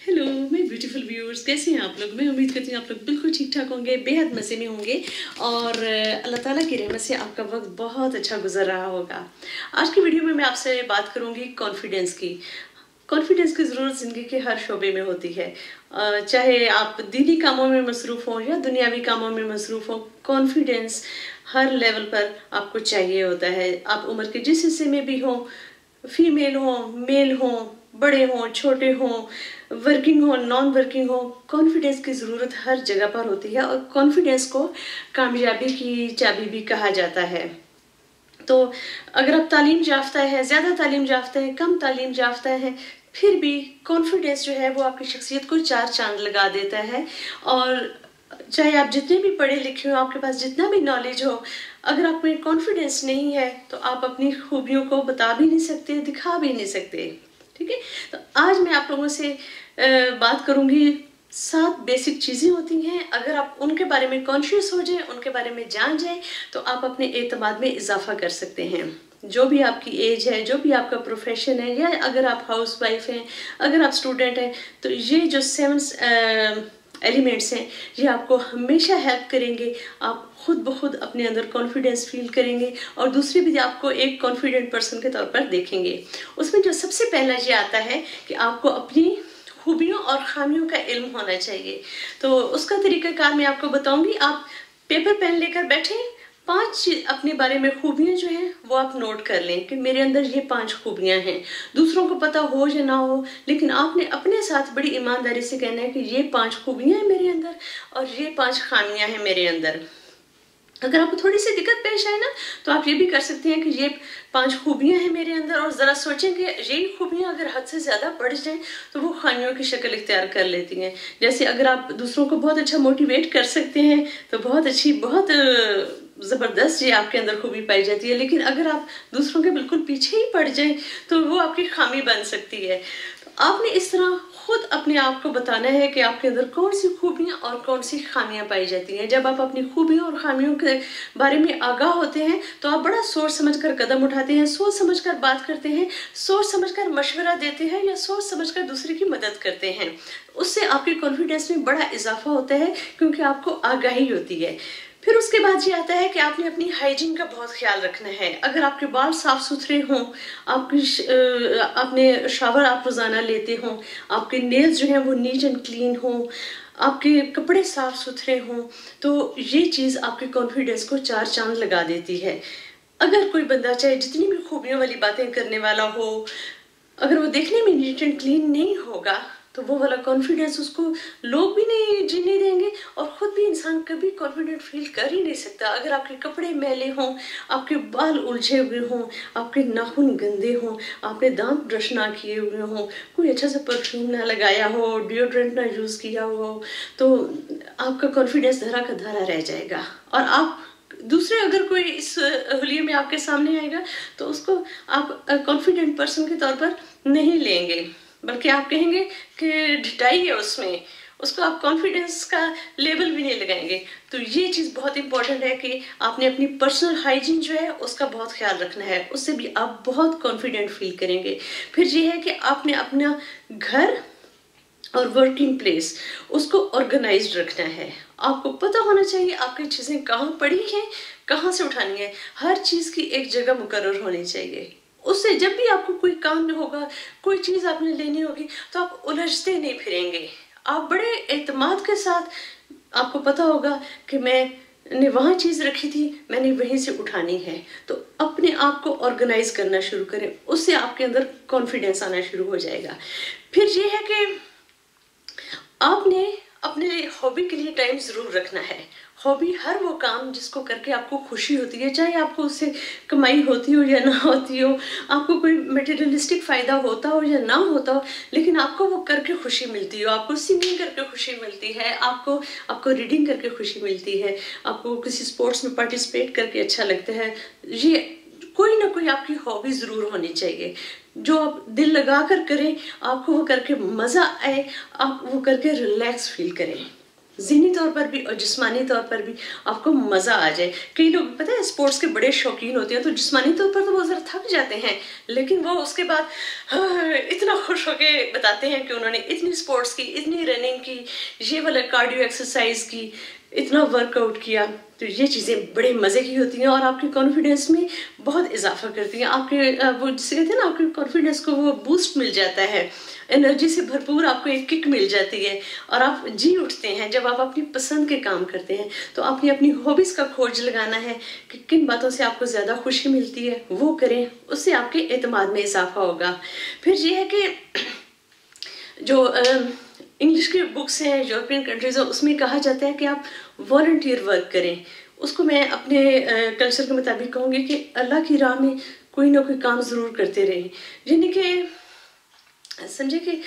Hello मेरे beautiful viewers, कैसे हैं आप लोग। मैं उम्मीद करती हूँ आप लोग बिल्कुल ठीक ठाक होंगे, बेहद मज़े में होंगे और अल्लाह ताला की रहमत से आपका वक्त बहुत अच्छा गुजर रहा होगा। आज की वीडियो में मैं आपसे बात करूँगी कॉन्फिडेंस की। कॉन्फिडेंस की ज़रूरत ज़िंदगी के हर शोबे में होती है, चाहे आप दीनी कामों में मसरूफ़ हों या दुनियावी कामों में मसरूफ़ हों। कॉन्फिडेंस हर लेवल पर आपको चाहिए होता है। आप उम्र के जिस हिस्से में भी हों, फीमेल हों, मेल हों, बड़े हों, छोटे हों, वर्किंग हो, नॉन वर्किंग हो, कॉन्फिडेंस की ज़रूरत हर जगह पर होती है और कॉन्फिडेंस को कामयाबी की चाबी भी कहा जाता है। तो अगर आप तालीम याफ्ता है, ज़्यादा तालीम याफ्ता है, कम तालीम याफ्ता है, फिर भी कॉन्फिडेंस जो है वो आपकी शख्सियत को चार चांद लगा देता है। और चाहे आप जितने भी पढ़े लिखे हो, आपके पास जितना भी नॉलेज हो, अगर आप में कॉन्फिडेंस नहीं है तो आप अपनी खूबियों को बता भी नहीं सकते, दिखा भी नहीं सकते। ठीक है, तो आज मैं आप लोगों से बात करूंगी 7 बेसिक चीज़ें होती हैं, अगर आप उनके बारे में कॉन्शियस हो जाएं, उनके बारे में जान जाएं, तो आप अपने एतमाद में इजाफा कर सकते हैं। जो भी आपकी एज है, जो भी आपका प्रोफेशन है, या अगर आप हाउस वाइफ हैं, अगर आप स्टूडेंट हैं, तो ये जो 7 एलिमेंट्स हैं ये आपको हमेशा हेल्प करेंगे। आप खुद ब खुद अपने अंदर कॉन्फिडेंस फील करेंगे और दूसरे भी आपको एक कॉन्फिडेंट पर्सन के तौर पर देखेंगे। उसमें जो सबसे पहला ये आता है कि आपको अपनी खूबियों और खामियों का इल्म होना चाहिए। तो उसका तरीकाकार मैं आपको बताऊंगी। आप पेपर पेन लेकर बैठें, 5 अपने बारे में खूबियां जो हैं वो आप नोट कर लें कि मेरे अंदर ये 5 खूबियां हैं। दूसरों को पता हो या ना हो, लेकिन आपने अपने साथ बड़ी ईमानदारी से कहना है कि ये 5 खूबियां हैं मेरे अंदर और ये 5 खामियां हैं मेरे अंदर। अगर आपको थोड़ी सी दिक्कत पेश आए ना, तो आप ये भी कर सकते हैं कि ये 5 खूबियां हैं मेरे अंदर, और ज़रा सोचें कि यही खूबियां अगर हद से ज़्यादा बढ़ जाएं तो वो खामियों की शक्ल इख्तियार कर लेती हैं। जैसे अगर आप दूसरों को बहुत अच्छा मोटिवेट कर सकते हैं तो बहुत अच्छी, बहुत ज़बरदस्त ये आपके अंदर खूबी पाई जाती है। लेकिन अगर आप दूसरों के बिल्कुल पीछे ही पड़ जाएं तो वो आपकी खामी बन सकती है। तो आपने इस तरह खुद अपने आप को बताना है कि आपके अंदर कौन सी खूबियां और कौन सी खामियां पाई जाती हैं। जब आप अपनी खूबियों और खामियों के बारे में आगाह होते हैं तो आप बड़ा सोच समझकर कदम उठाते हैं, सोच समझकर बात करते हैं, सोच समझकर मशवरा देते हैं या सोच समझकर दूसरे की मदद करते हैं। उससे आपके कॉन्फिडेंस में बड़ा इजाफा होता है क्योंकि आपको आगाही होती है। फिर उसके बाद ये आता है कि आपने अपनी हाइजीन का बहुत ख्याल रखना है। अगर आपके बाल साफ सुथरे हों, आपने शावर आप रोज़ाना लेते हों, आपके नेल्स जो हैं वो नीट एंड क्लीन हों, आपके कपड़े साफ सुथरे हों, तो ये चीज़ आपके कॉन्फिडेंस को चार चांद लगा देती है। अगर कोई बंदा चाहे जितनी भी खूबियों वाली बातें करने वाला हो, अगर वो देखने में नीट एंड क्लीन नहीं होगा तो वो वाला कॉन्फिडेंस उसको लोग भी नहीं जीने देंगे और खुद भी इंसान कभी कॉन्फिडेंट फील कर ही नहीं सकता। अगर आपके कपड़े मैले हों, आपके बाल उलझे हुए हों, आपके नाखून गंदे हों, आपने दांत ब्रश ना किए हुए हों, कोई अच्छा सा परफ्यूम ना लगाया हो, डिओड्रेंट ना यूज़ किया हो, तो आपका कॉन्फिडेंस धरा का धरा रह जाएगा। और आप दूसरे अगर कोई इस हुलिये में आपके सामने आएगा तो उसको आप कॉन्फिडेंट पर्सन के तौर पर नहीं लेंगे, बल्कि आप कहेंगे कि ढिठाई है उसमें, उसको आप कॉन्फिडेंस का लेबल भी नहीं लगाएंगे। तो ये चीज़ बहुत इंपॉर्टेंट है कि आपने अपनी पर्सनल हाइजीन जो है उसका बहुत ख्याल रखना है, उससे भी आप बहुत कॉन्फिडेंट फील करेंगे। फिर ये है कि आपने अपना घर और वर्किंग प्लेस उसको ऑर्गेनाइज्ड रखना है। आपको पता होना चाहिए आपकी चीज़ें कहाँ पड़ी हैं, कहाँ से उठानी है। हर चीज़ की एक जगह मुकर्रर होनी चाहिए। उससे जब भी आपको कोई काम होगा, कोई चीज़ आपने लेनी होगी, तो आप उलझते नहीं फिरेंगे। आप बड़े एतमाद के साथ, आपको पता होगा कि मैंने वहाँ चीज़ रखी थी, मैंने वहीं से उठानी है। तो अपने आप को ऑर्गेनाइज करना शुरू करें, उससे आपके अंदर कॉन्फिडेंस आना शुरू हो जाएगा। फिर ये है कि आपने अपने हॉबी के लिए टाइम ज़रूर रखना है। हॉबी हर वो काम जिसको करके आपको खुशी होती है, चाहे आपको उससे कमाई होती हो या ना होती हो, आपको कोई मटेरियलिस्टिक फ़ायदा होता हो या ना होता हो, लेकिन आपको वो करके खुशी मिलती हो। आपको सिंगिंग करके खुशी मिलती है, आपको रीडिंग करके खुशी मिलती है, आपको किसी स्पोर्ट्स में पार्टिसिपेट करके अच्छा लगता है। ये कोई ना कोई आपकी हॉबी ज़रूर होनी चाहिए जो आप दिल लगा कर करें, आपको वो करके मज़ा आए, आप वो करके रिलैक्स फील करें। ज़हनी तौर पर भी और जिस्मानी तौर पर भी आपको मज़ा आ जाए। कई लोग पता है स्पोर्ट्स के बड़े शौकीन होते हैं, तो जिस्मानी तौर पर तो वो ज़रा थक जाते हैं, लेकिन वो उसके बाद इतना खुश होके बताते हैं कि उन्होंने इतनी स्पोर्ट्स की, इतनी रनिंग की, ये वाला कार्डियो एक्सरसाइज की, इतना वर्कआउट किया। तो ये चीज़ें बड़े मज़े की होती हैं और आपके कॉन्फिडेंस में बहुत इजाफा करती हैं। आपके वो जिसे कहते हैं ना, आपके कॉन्फिडेंस को वो बूस्ट मिल जाता है, एनर्जी से भरपूर आपको एक किक मिल जाती है और आप जी उठते हैं जब आप अपनी पसंद के काम करते हैं। तो आपने अपनी हॉबीज़ का खोज लगाना है कि किन बातों से आपको ज़्यादा खुशी मिलती है, वो करें, उससे आपके एतमाद में इजाफा होगा। फिर ये है कि जो इंग्लिश की बुक्स हैं, यूरोपियन कंट्रीज है, उसमें कहा जाता है कि आप वॉलंटियर वर्क करें। उसको मैं अपने कल्चर के मुताबिक कहूँगी कि अल्लाह की राह में कोई ना कोई काम ज़रूर करते रहें। यानी कि समझे कि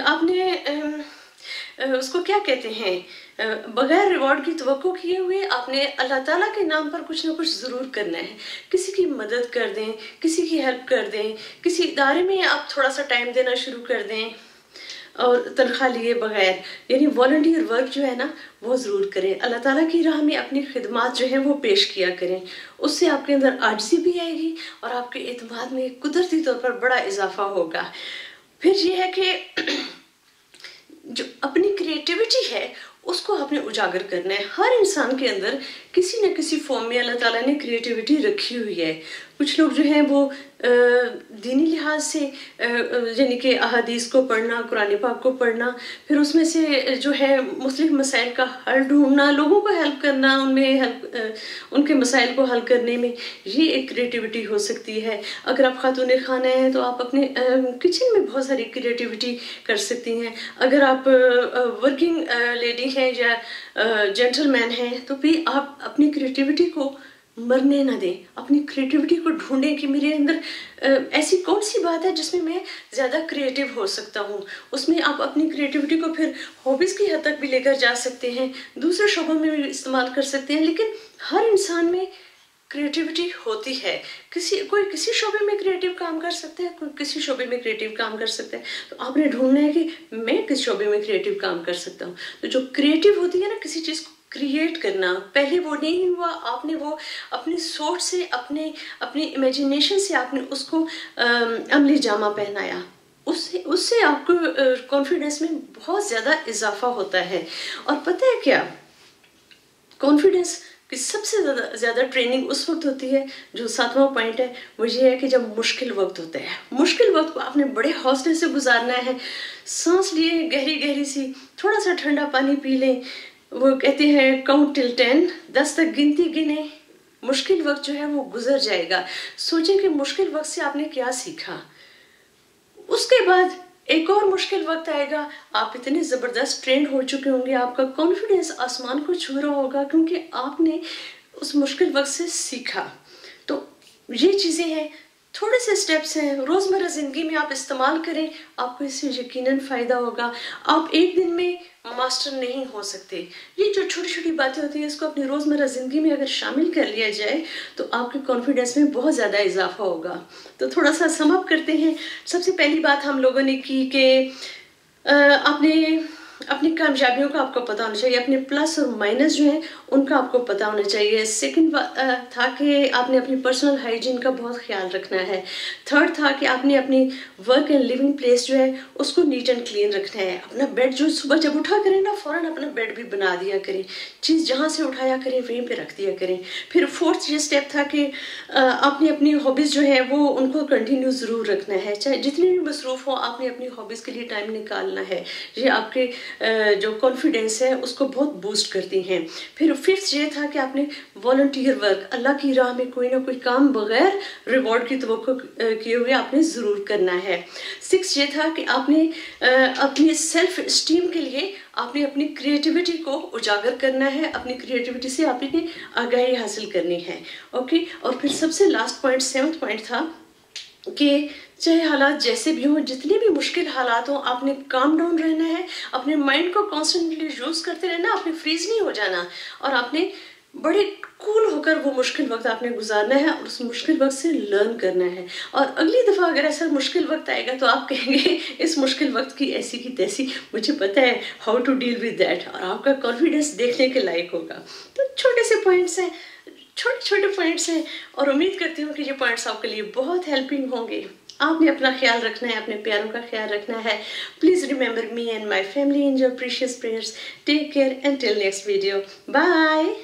आपने उसको क्या कहते हैं, बगैर रिवॉर्ड की तवक्को किए हुए आपने अल्लाह ताला के नाम पर कुछ ना कुछ ज़रूर करना है। किसी की मदद कर दें, किसी की हेल्प कर दें, किसी इदारे में आप थोड़ा सा टाइम देना शुरू कर दें और तनख्वाह लिए बगैर, यानी वॉलंटियर वर्क जो है ना वो ज़रूर करें। अल्लाह ताला की राह में अपनी खिदमत जो है वो पेश किया करें। उससे आपके अंदर आजिज़ी भी आएगी और आपके एतमाद में कुदरती तौर पर बड़ा इजाफा होगा। फिर ये है कि जो अपनी क्रिएटिविटी है उसको आपने उजागर करना है। हर इंसान के अंदर किसी न किसी फॉर्म में अल्लाह ताला ने क्रिएटिविटी रखी हुई है। कुछ लोग जो हैं वो दीनी लिहाज से यानी कि अहादीस को पढ़ना, कुरान पाक को पढ़ना, फिर उसमें से जो है मुख्तलिफ मसाइल का हल ढूंढना, लोगों को हेल्प करना, उनके मसाइल को हल करने में, ये एक क्रिएटिविटी हो सकती है। अगर आप खातून खाना हैं तो आप अपने किचन में बहुत सारी क्रिएटिविटी कर सकती हैं। अगर आप वर्किंग लेडी हैं या जेंटलमैन हैं तो भी आप अपनी क्रिएटिविटी को मरने ना दें। अपनी क्रिएटिविटी को ढूंढें कि मेरे अंदर ऐसी कौन सी बात है जिसमें मैं ज़्यादा क्रिएटिव हो सकता हूँ। उसमें आप अपनी क्रिएटिविटी को फिर हॉबीज़ की हद तक भी लेकर जा सकते हैं, दूसरे शोबों में भी इस्तेमाल कर सकते हैं। लेकिन हर इंसान में क्रिएटिविटी होती है। कोई किसी शोबे में क्रिएटिव काम कर सकता है, कोई किसी शोबे में क्रिएटिव काम कर सकता है। तो आपने ढूंढना है कि मैं किस शोबे में क्रिएटिव काम कर सकता हूँ। तो जो क्रिएटिव होती है ना, किसी चीज़ को क्रिएट करना, पहले वो नहीं हुआ, आपने वो अपनी सोच से, अपनी इमेजिनेशन से आपने उसको अमली जामा पहनाया, उससे आपको कॉन्फिडेंस में बहुत ज़्यादा इजाफा होता है। और पता है क्या, कॉन्फिडेंस कि सबसे ज़्यादा ट्रेनिंग उस वक्त होती है, जो 7वां पॉइंट है, वो ये है कि जब मुश्किल वक्त होता है। मुश्किल वक्त को आपने बड़े हौसले से गुजारना है। सांस लिए गहरी गहरी सी, थोड़ा सा ठंडा पानी पी लें। वो कहते हैं काउंट टिल 10, 10 तक गिनती गिने, मुश्किल वक्त जो है वो गुजर जाएगा। सोचें कि मुश्किल वक्त से आपने क्या सीखा। उसके बाद एक और मुश्किल वक्त आएगा, आप इतने ज़बरदस्त ट्रेंड हो चुके होंगे, आपका कॉन्फिडेंस आसमान को छू रहा होगा, क्योंकि आपने उस मुश्किल वक्त से सीखा। तो ये चीज़ें हैं, थोड़े से स्टेप्स हैं, रोज़मर्रा ज़िंदगी में आप इस्तेमाल करें, आपको इससे यकीनन फ़ायदा होगा। आप एक दिन में मास्टर नहीं हो सकते। ये जो छोटी छोटी बातें होती हैं, इसको अपनी रोज़मर्रा ज़िंदगी में अगर शामिल कर लिया जाए तो आपके कॉन्फिडेंस में बहुत ज़्यादा इजाफा होगा। तो थोड़ा सा सम अप करते हैं। सबसे पहली बात हम लोगों ने की कि आपने अपनी कामयाबियों का आपको पता होना चाहिए, अपने प्लस और माइनस जो है उनका आपको पता होना चाहिए। सेकंड था कि आपने अपनी पर्सनल हाइजीन का बहुत ख्याल रखना है। थर्ड था कि आपने अपनी वर्क एंड लिविंग प्लेस जो है उसको नीट एंड क्लीन रखना है। अपना बेड जो सुबह जब उठा करें ना, फ़ौरन अपना बेड भी बना दिया करें, चीज़ जहाँ से उठाया करें वहीं पर रख दिया करें। फिर फोर्थ ये स्टेप था कि आपने अपनी हॉबीज़ जो है वो उनको कंटिन्यू ज़रूर रखना है। चाहे जितनी भी मसरूफ़ हो, आपने अपनी हॉबीज़ के लिए टाइम निकालना है। ये आपके जो कॉन्फिडेंस है उसको बहुत बूस्ट करती हैं। फिर फिफ्थ ये था कि आपने वॉलंटियर वर्क, अल्लाह की राह में कोई ना कोई काम बगैर रिवॉर्ड की तवक्को किए हुए आपने ज़रूर करना है। सिक्स ये था कि आपने अपनी सेल्फ स्टीम के लिए आपने अपनी क्रिएटिविटी को उजागर करना है, अपनी क्रिएटिविटी से आपने आगाही हासिल करनी है। ओके, और फिर सबसे लास्ट पॉइंट, सेवंथ पॉइंट था कि चाहे हालात जैसे भी हों, जितने भी मुश्किल हालात हों, आपने काम डाउन रहना है, अपने माइंड को कॉन्स्टेंटली यूज़ करते रहना, आपने फ्रीज नहीं हो जाना, और आपने बड़े कूल होकर वो मुश्किल वक्त आपने गुजारना है और उस मुश्किल वक्त से लर्न करना है। और अगली दफ़ा अगर ऐसा मुश्किल वक्त आएगा तो आप कहेंगे इस मुश्किल वक्त की ऐसी की तैसी, मुझे पता है how to deal with that, और आपका कॉन्फिडेंस देखने के लायक होगा। तो छोटे से पॉइंट्स हैं, छोटे छोटे पॉइंट्स हैं, और उम्मीद करती हूँ कि ये पॉइंट्स आपके लिए बहुत हेल्पिंग होंगे। आपने अपना ख्याल रखना है, अपने प्यारों का ख्याल रखना है। Please remember me and my family in your precious prayers. Take care and till next video, bye.